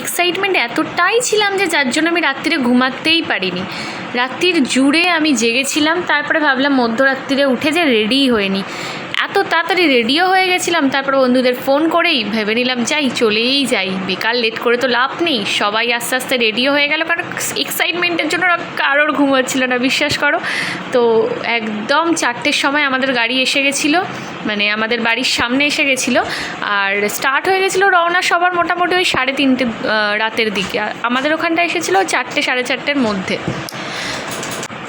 Excitement এতটাই ছিলাম যে যার জন্য আমি রাত্রিরে ঘুমাতেই পারিনি। রাত্রির জুড়ে আমি জেগেছিলাম, তারপরে ভাবলাম মধ্যরাত্রিরে উঠে যে রেডিই হয়নি, এত তাড়াতাড়ি রেডিও হয়ে গেছিলাম। তারপরে বন্ধুদের ফোন করেই ভেবে নিলাম যাই, চলেই যাই, বেকার লেট করে তো লাভ নেই। সবাই আস্তে আস্তে রেডিও হয়ে গেল, কারণ এক্সাইটমেন্টের জন্য কারোর ঘুম হচ্ছিল না, বিশ্বাস করো। তো একদম 4টের সময় আমাদের গাড়ি এসে গেছিলো, মানে আমাদের বাড়ির সামনে এসে গেছিলো। আর স্টার্ট হয়ে গেছিলো রওনা সবার মোটামুটি ওই 3:30 রাতের দিকে। আমাদের ওখানটা এসেছিলো 4টে 4:30-এর মধ্যে।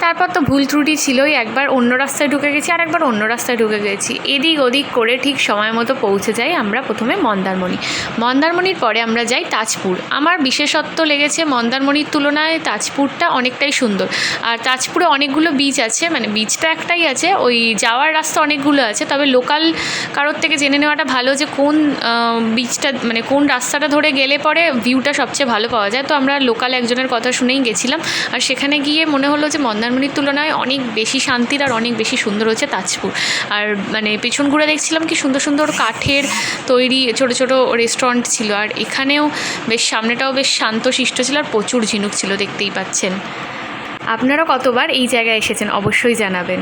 তারপর তো ভুল ত্রুটি ছিলই, একবার অন্য রাস্তায় ঢুকে গেছি আর একবার অন্য রাস্তায় ঢুকে গেছি। এদিক ওদিক করে ঠিক সময় মতো পৌঁছে যাই আমরা প্রথমে মন্দারমণি। মন্দারমণির পরে আমরা যাই তাজপুর। আমার বিশেষত্ব লেগেছে মন্দারমণির তুলনায় তাজপুরটা অনেকটাই সুন্দর। আর তাজপুরে অনেকগুলো বিচ আছে, মানে বিচটা একটাই আছে, ওই যাওয়ার রাস্তা অনেকগুলো আছে। তবে লোকাল কারোর থেকে জেনে নেওয়াটা ভালো যে কোন বিচটা, মানে কোন রাস্তাটা ধরে গেলে পরে ভিউটা সবচেয়ে ভালো পাওয়া যায়। তো আমরা লোকাল একজনের কথা শুনেই গেছিলাম, আর সেখানে গিয়ে মনে হলো যে মন্দারমণির তুলনায় অনেক বেশি শান্তির আর অনেক বেশি সুন্দর হচ্ছে তাজপুর। আর মানে পেছন ঘুরে দেখছিলাম কি সুন্দর সুন্দর কাঠের তৈরি ছোট ছোট রেস্টুরেন্ট ছিল। আর এখানেও বেশ সামনেটাও বেশ শান্তশিষ্ট ছিল, আর প্রচুর ঝিনুক ছিল, দেখতেই পাচ্ছেন। আপনারা কতবার এই জায়গায় এসেছেন অবশ্যই জানাবেন।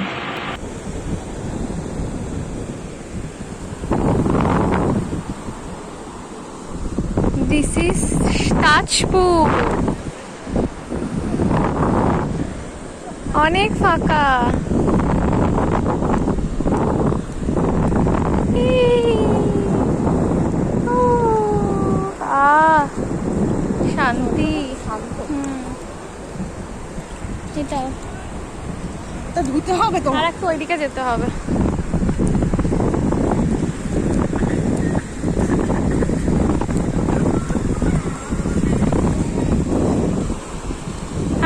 This is Tajpur. অনেক ফাঁকা। শান্তি। এটা ধুতে হবে তো, আর একটু ওইদিকে যেতে হবে।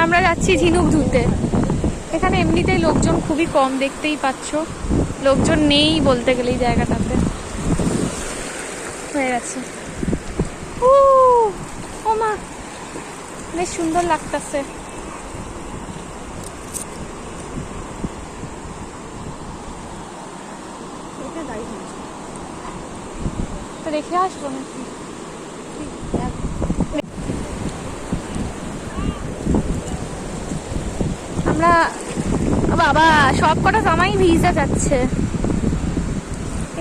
আমরা যাচ্ছি ঝিনুক ধুতে। এখানে এমনিতেই লোকজন খুবই কম, দেখতেই পাচ্ছ, লোকজন নেই বলতে গেলে এই জায়গাটাতে। হয়ে গেছে। ও মা, বেশ সুন্দর লাগতেছে। তো দেখে আসবো নাকি? আমরা বাবা সব কটা জামাই ভিজে যাচ্ছে।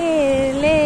এ লে